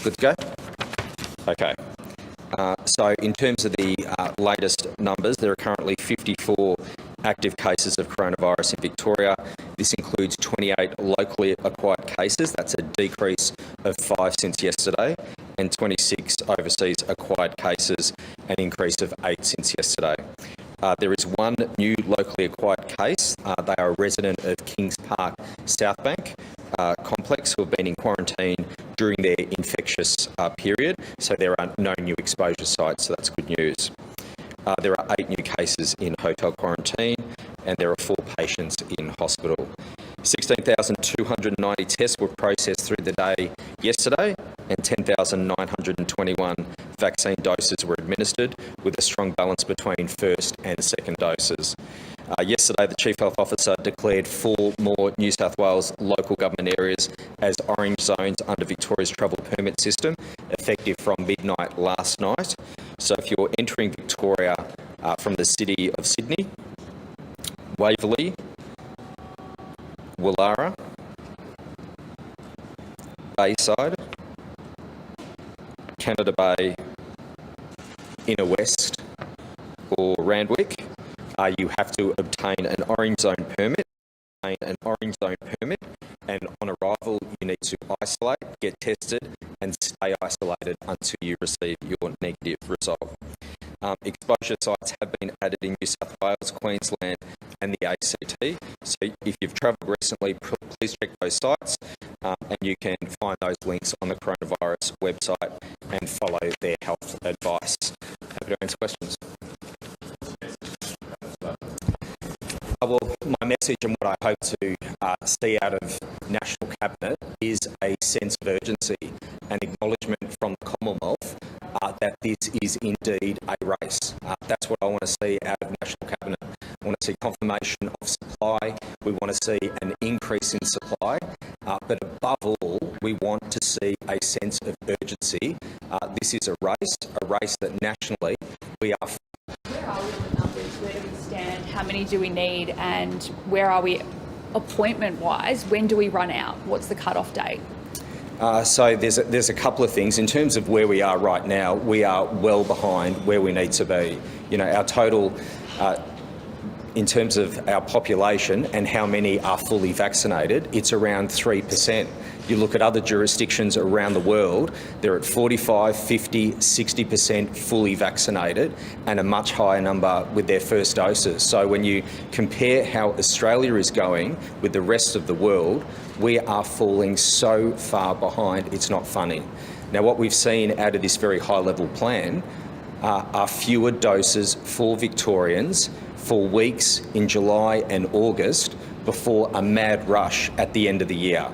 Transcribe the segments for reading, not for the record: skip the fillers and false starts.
Good to go? Okay. So in terms of the latest numbers, there are currently 54 active cases of coronavirus in Victoria. This includes 28 locally acquired cases. That's a decrease of 5 since yesterday, and 26 overseas acquired cases, an increase of 8 since yesterday. There is one new locally acquired case. They are a resident of Kings Park Southbank complex who have been in quarantine during their infectious period, so there are no new exposure sites, so that's good news. There are 8 new cases in hotel quarantine, and there are 4 patients in hospital. 16,290 tests were processed through the day yesterday, and 10,921 vaccine doses were administered, with a strong balance between first and second doses. Yesterday, the Chief Health Officer declared 4 more New South Wales local government areas as orange zones under Victoria's travel permit system, effective from midnight last night. So if you're entering Victoria from the city of Sydney, Waverley, Woollahra, Bayside, Canada Bay, Inner West or Randwick, you have to obtain an orange zone permit. And on arrival you need to isolate, get tested and stay isolated until you receive your negative result. Exposure sites have been added in New South Wales, Queensland and the ACT. So if you've travelled recently, please check those sites and you can find those links on the coronavirus website and follow their health advice. Happy to answer questions. Well, my message and what I hope to see out of National Cabinet is a sense of urgency and acknowledgement from the Commonwealth that this is indeed a race. That's what I want to see out of National Cabinet. I want to see confirmation of supply. We want to see an increase in supply. But above all, we want to see a sense of urgency. This is a race that nationally we are. Where are we with the numbers? Where do we stand? How many do we need? And where are we appointment-wise? When do we run out? What's the cut-off date? So there's a couple of things. In terms of where we are right now, we are well behind where we need to be. You know, our total, in terms of our population and how many are fully vaccinated, it's around 3%. You look at other jurisdictions around the world, they're at 45, 50, 60% fully vaccinated and a much higher number with their first doses. So when you compare how Australia is going with the rest of the world, we are falling so far behind, it's not funny. Now, what we've seen out of this very high-level plan are fewer doses for Victorians for weeks in July and August before a mad rush at the end of the year.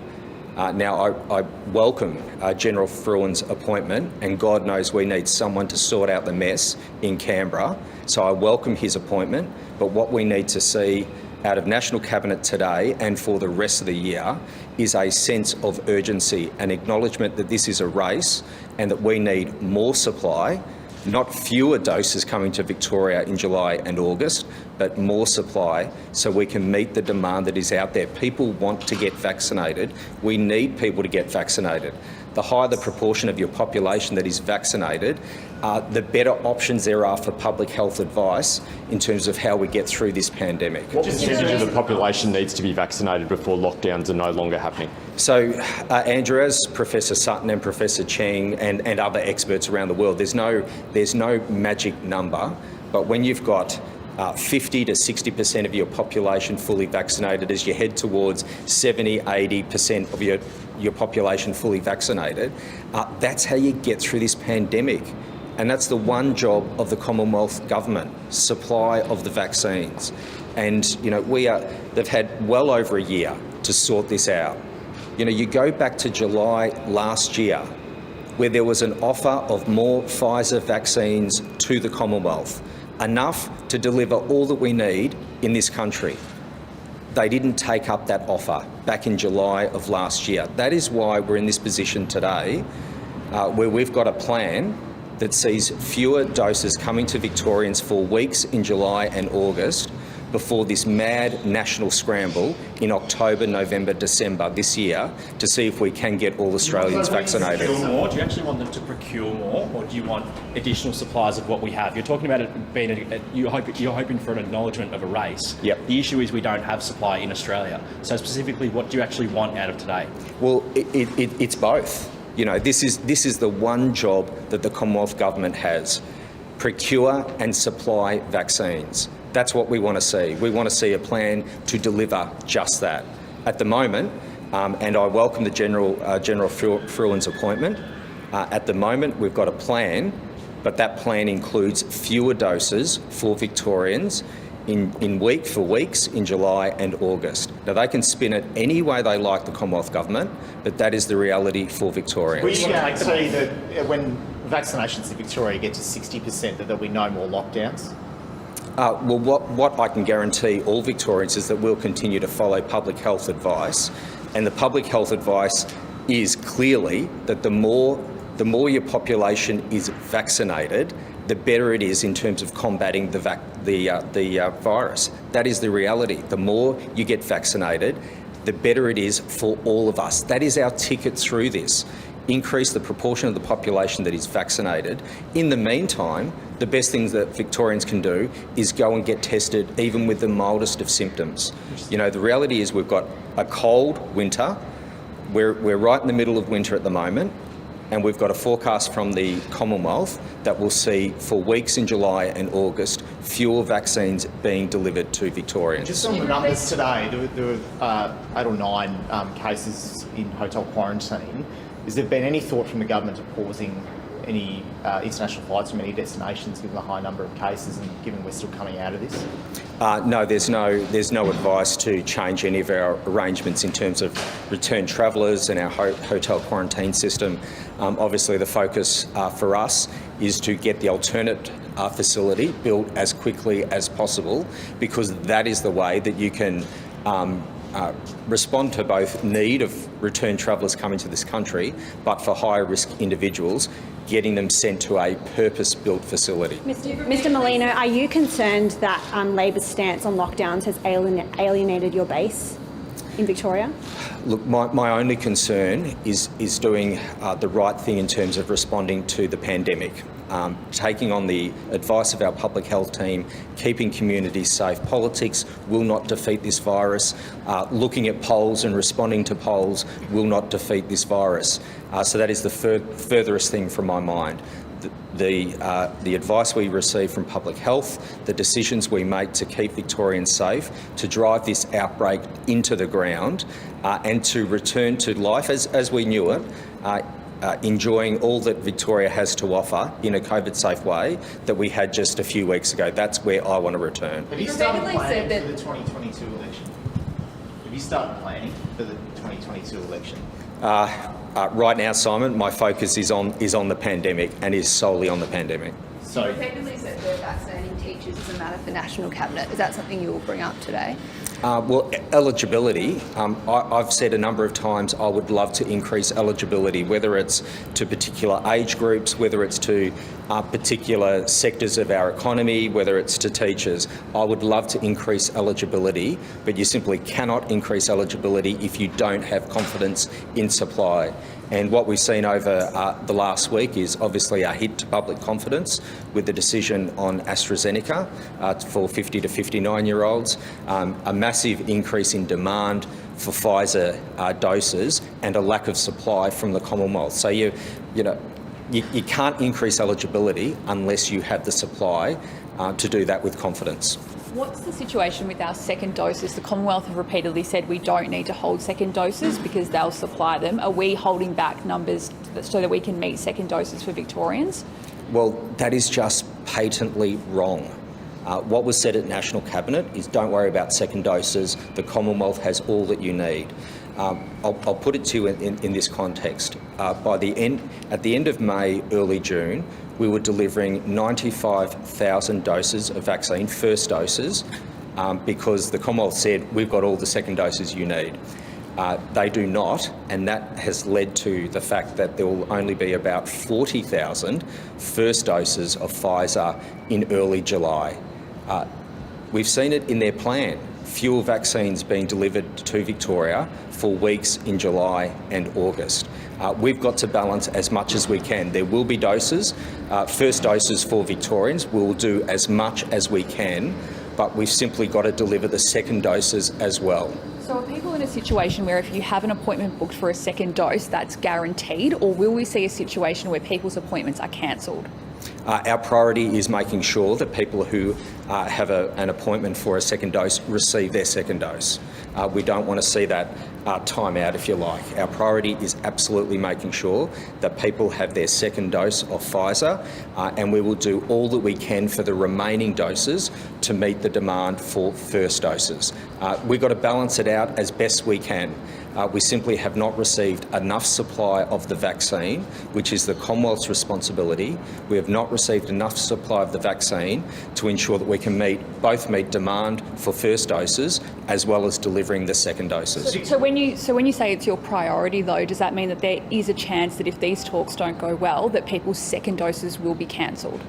Now, I welcome General Fruin's appointment, and God knows we need someone to sort out the mess in Canberra. So I welcome his appointment, but what we need to see out of National Cabinet today and for the rest of the year is a sense of urgency, an acknowledgement that this is a race and that we need more supply, not fewer doses coming to Victoria in July and August, but more supply so we can meet the demand that is out there. People want to get vaccinated. We need people to get vaccinated. The higher the proportion of your population that is vaccinated, the better options there are for public health advice in terms of how we get through this pandemic. What percentage of the population needs to be vaccinated before lockdowns are no longer happening? So, Andrew, as Professor Sutton and Professor Cheng and other experts around the world, there's no magic number, but when you've got 50 to 60% of your population fully vaccinated, as you head towards 70, 80% of your population fully vaccinated, that's how you get through this pandemic. And that's the one job of the Commonwealth Government, supply of the vaccines. And, you know, they've had well over a year to sort this out. You know, you go back to July last year, where there was an offer of more Pfizer vaccines to the Commonwealth, enough to deliver all that we need in this country. They didn't take up that offer back in July of last year. That is why we're in this position today, where we've got a plan that sees fewer doses coming to Victorians for weeks in July and August before this mad national scramble in October, November, December this year to see if we can get all Australians vaccinated. Procure more? Do you actually want them to procure more, or do you want additional supplies of what we have? You're talking about it being you're hoping for an acknowledgement of a race. Yep. The issue is we don't have supply in Australia. So specifically, what do you actually want out of today? Well, it's both. This is the one job that the Commonwealth Government has: procure and supply vaccines. That's what we want to see. We want to see a plan to deliver just that. At the moment, and I welcome the General Fruin's appointment. At the moment, we've got a plan, but that plan includes fewer doses for Victorians in weeks in July and August. Now, they can spin it any way they like, the Commonwealth Government, but that is the reality for Victorians. Will you guarantee that when vaccinations in Victoria get to 60%, that there'll be no more lockdowns? Well, what I can guarantee all Victorians is that we'll continue to follow public health advice, and the public health advice is clearly that the more your population is vaccinated, the better it is in terms of combating the virus. That is the reality. The more you get vaccinated, the better it is for all of us. That is our ticket through this. Increase the proportion of the population that is vaccinated. In the meantime, the best things that Victorians can do is go and get tested, even with the mildest of symptoms. The reality is we've got a cold winter. We're right in the middle of winter at the moment, and we've got a forecast from the Commonwealth that we'll see for weeks in July and August fewer vaccines being delivered to Victorians. Just on the numbers today, there were 8 or 9 cases in hotel quarantine. Has there been any thought from the government of pausing any international flights from any destinations, given the high number of cases and given we're still coming out of this? No, there's no advice to change any of our arrangements in terms of return travellers and our hotel quarantine system. Obviously, the focus for us is to get the alternate facility built as quickly as possible, because that is the way that you can respond to both need of return travellers coming to this country, but for higher risk individuals, getting them sent to a purpose-built facility. Mr Molino, are you concerned that Labor's stance on lockdowns has alienated your base in Victoria? Look, my only concern is doing the right thing in terms of responding to the pandemic. Taking on the advice of our public health team, keeping communities safe. Politics will not defeat this virus. Looking at polls and responding to polls will not defeat this virus. So that is the furthest thing from my mind. The advice we receive from public health, the decisions we make to keep Victorians safe, to drive this outbreak into the ground, and to return to life as we knew it, enjoying all that Victoria has to offer in a COVID-safe way that we had just a few weeks ago. That's where I want to return. Have you started planning for the 2022 election? Have you started planning for the 2022 election? Right now, Simon, my focus is on the pandemic and is solely on the pandemic. You repeatedly said that vaccinating teachers is a matter for National Cabinet. Is that something you will bring up today? Well, eligibility, I've said a number of times I would love to increase eligibility, whether it's to particular age groups, whether it's to particular sectors of our economy, whether it's to teachers. I would love to increase eligibility, but you simply cannot increase eligibility if you don't have confidence in supply. And what we've seen over the last week is obviously a hit to public confidence with the decision on AstraZeneca for 50 to 59-year-olds, a massive increase in demand for Pfizer doses, and a lack of supply from the Commonwealth. So you can't increase eligibility unless you have the supply to do that with confidence. What's the situation with our second doses? The Commonwealth have repeatedly said we don't need to hold second doses because they'll supply them. Are we holding back numbers so that we can meet second doses for Victorians? Well, that is just patently wrong. What was said at National Cabinet is don't worry about second doses. The Commonwealth has all that you need. I'll put it to you in this context. At the end of May, early June, we were delivering 95,000 doses of vaccine, first doses, because the Commonwealth said we've got all the second doses you need. They do not, and that has led to the fact that there will only be about 40,000 first doses of Pfizer in early July. We've seen it in their plan. Fewer vaccines being delivered to Victoria for weeks in July and August. We've got to balance as much as we can. There will be doses, first doses for Victorians. We'll do as much as we can, but we've simply got to deliver the second doses as well. So are people in a situation where if you have an appointment booked for a second dose, that's guaranteed, or will we see a situation where people's appointments are cancelled? Our priority is making sure that people who have an appointment for a second dose receive their second dose. We don't want to see that time out, if you like. Our priority is absolutely making sure that people have their second dose of Pfizer, and we will do all that we can for the remaining doses to meet the demand for first doses. We've got to balance it out as best we can. We simply have not received enough supply of the vaccine, which is the Commonwealth's responsibility. We have not received enough supply of the vaccine to ensure that we can both meet demand for first doses as well as delivering the second doses. So when you say it's your priority, though, does that mean that there is a chance that if these talks don't go well, that people's second doses will be cancelled?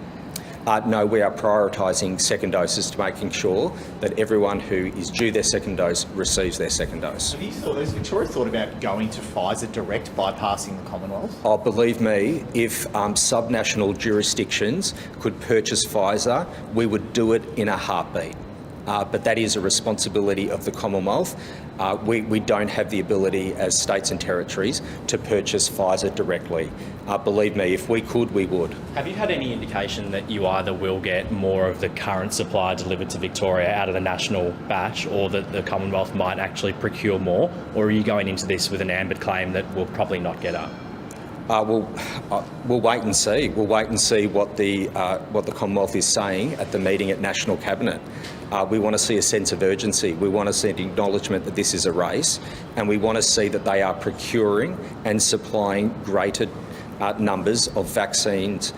No, we are prioritising second doses to making sure that everyone who is due their second dose receives their second dose. Has Victoria thought about going to Pfizer direct, bypassing the Commonwealth? Oh, believe me, if subnational jurisdictions could purchase Pfizer, we would do it in a heartbeat. But that is a responsibility of the Commonwealth. We don't have the ability as states and territories to purchase Pfizer directly. Believe me, if we could, we would. Have you had any indication that you either will get more of the current supply delivered to Victoria out of the national batch, or that the Commonwealth might actually procure more? Or are you going into this with an ambered claim that we'll probably not get up? We'll wait and see. We'll wait and see what the Commonwealth is saying at the meeting at National Cabinet. We want to see a sense of urgency. We want to see an acknowledgement that this is a race, and we want to see that they are procuring and supplying greater numbers of vaccines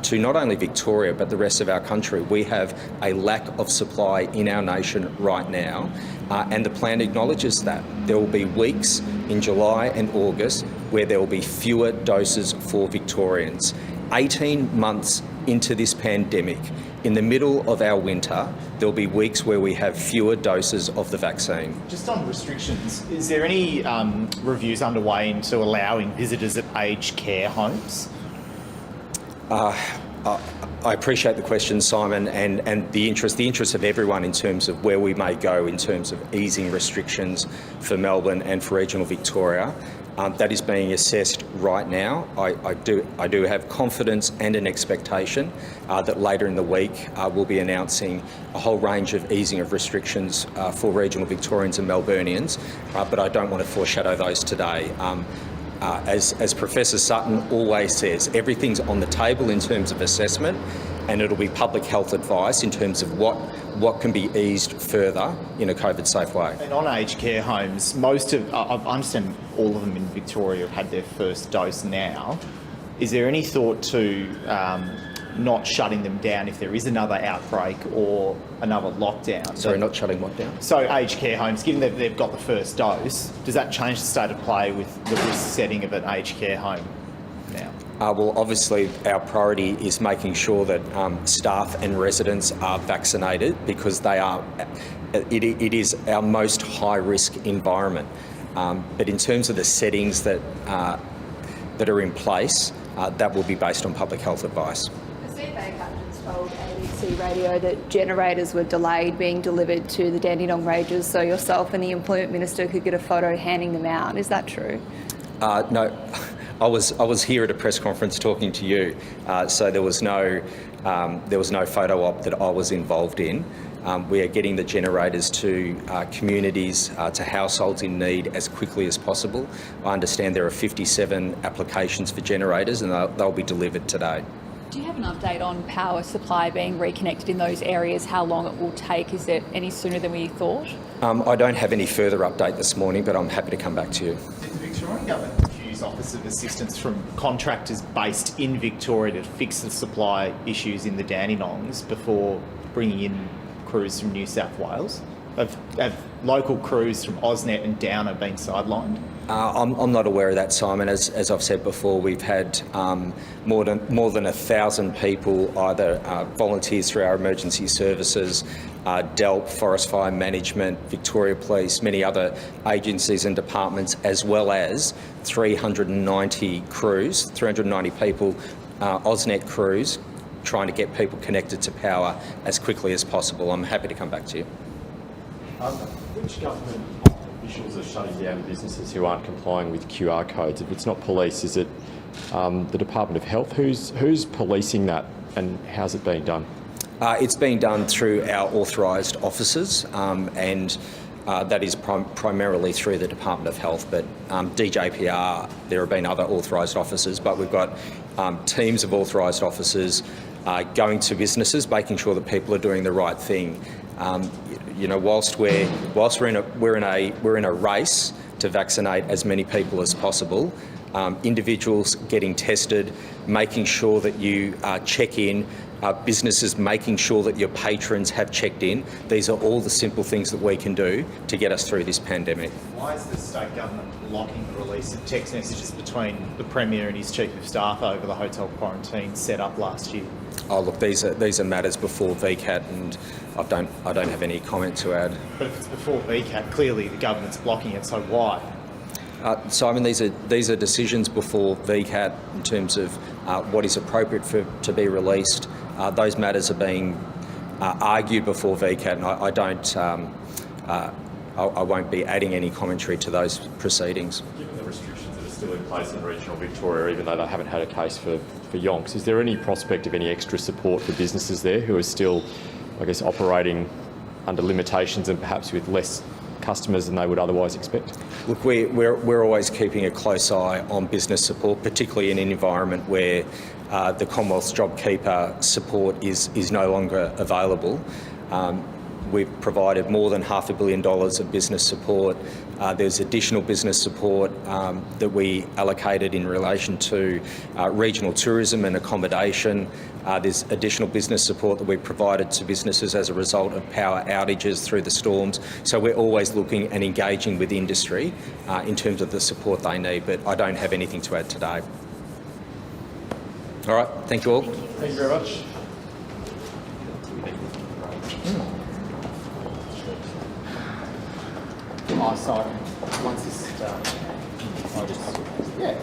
to not only Victoria but the rest of our country. We have a lack of supply in our nation right now, and the plan acknowledges that. There will be weeks in July and August where there will be fewer doses for Victorians. 18 months into this pandemic, in the middle of our winter, there will be weeks where we have fewer doses of the vaccine. Just on restrictions, is there any reviews underway into allowing visitors at aged care homes? I appreciate the question, Simon, and the interest of everyone in terms of where we may go in terms of easing restrictions for Melbourne and for regional Victoria. That is being assessed right now. I do have confidence and an expectation that later in the week we'll be announcing a whole range of easing of restrictions for regional Victorians and Melburnians, but I don't want to foreshadow those today. As Professor Sutton always says, everything's on the table in terms of assessment, and it'll be public health advice in terms of what can be eased further in a COVID-safe way. And on aged care homes, I understand all of them in Victoria have had their first dose now. Is there any thought to not shutting them down if there is another outbreak or another lockdown? Sorry, not shutting what down? So aged care homes, given that they've got the first dose, does that change the state of play with the risk setting of an aged care home now? Well, obviously our priority is making sure that staff and residents are vaccinated, because it is our most high-risk environment. But in terms of the settings that are in place, that will be based on public health advice. The CFA captains told ABC Radio that generators were delayed being delivered to the Dandenong Ranges so yourself and the Employment Minister could get a photo handing them out. Is that true? No. I was here at a press conference talking to you, so there was no photo op that I was involved in. We are getting the generators to communities, to households in need as quickly as possible. I understand there are 57 applications for generators, and they'll be delivered today. Do you have an update on power supply being reconnected in those areas, how long it will take? Is it any sooner than we thought? I don't have any further update this morning, but I'm happy to come back to you. Did the Victorian Government refuse offers of assistance from contractors based in Victoria to fix the supply issues in the Dandenongs before bringing in crews from New South Wales? Have local crews from AusNet and Downer been sidelined? I'm not aware of that, Simon. As I've said before, we've had more than 1,000 people, either volunteers through our emergency services, DELP, Forest Fire Management, Victoria Police, many other agencies and departments, as well as 390 crews, 390 people, AusNet crews, trying to get people connected to power as quickly as possible. I'm happy to come back to you. Which government officials are shutting down businesses who aren't complying with QR codes? If it's not police, is it the Department of Health? Who's policing that, and how's it being done? It's being done through our authorised officers, and that is primarily through the Department of Health. But DJPR, there have been other authorised officers, but we've got teams of authorised officers going to businesses, making sure that people are doing the right thing. Whilst we're in a race to vaccinate as many people as possible, individuals getting tested, making sure that you check in, businesses making sure that your patrons have checked in. These are all the simple things that we can do to get us through this pandemic. Why is the state government blocking the release of text messages between the Premier and his Chief of Staff over the hotel quarantine set up last year? Oh, look, these are matters before VCAT, and I don't have any comment to add. But if it's before VCAT, clearly the government's blocking it, so why? Simon, these are decisions before VCAT in terms of what is appropriate to be released. Those matters are being argued before VCAT, and I won't be adding any commentary to those proceedings. Given the restrictions that are still in place in regional Victoria, even though they haven't had a case for yonks, is there any prospect of any extra support for businesses there who are still, I guess, operating under limitations and perhaps with less customers than they would otherwise expect? Look, we're always keeping a close eye on business support, particularly in an environment where the Commonwealth's JobKeeper support is no longer available. We've provided more than $500 million of business support. There's additional business support that we allocated in relation to regional tourism and accommodation. There's additional business support that we've provided to businesses as a result of power outages through the storms. So we're always looking and engaging with industry in terms of the support they need, but I don't have anything to add today. All right, thank you all. Thank you very much. Oh, sorry. Once this is done, I'll just... Yeah.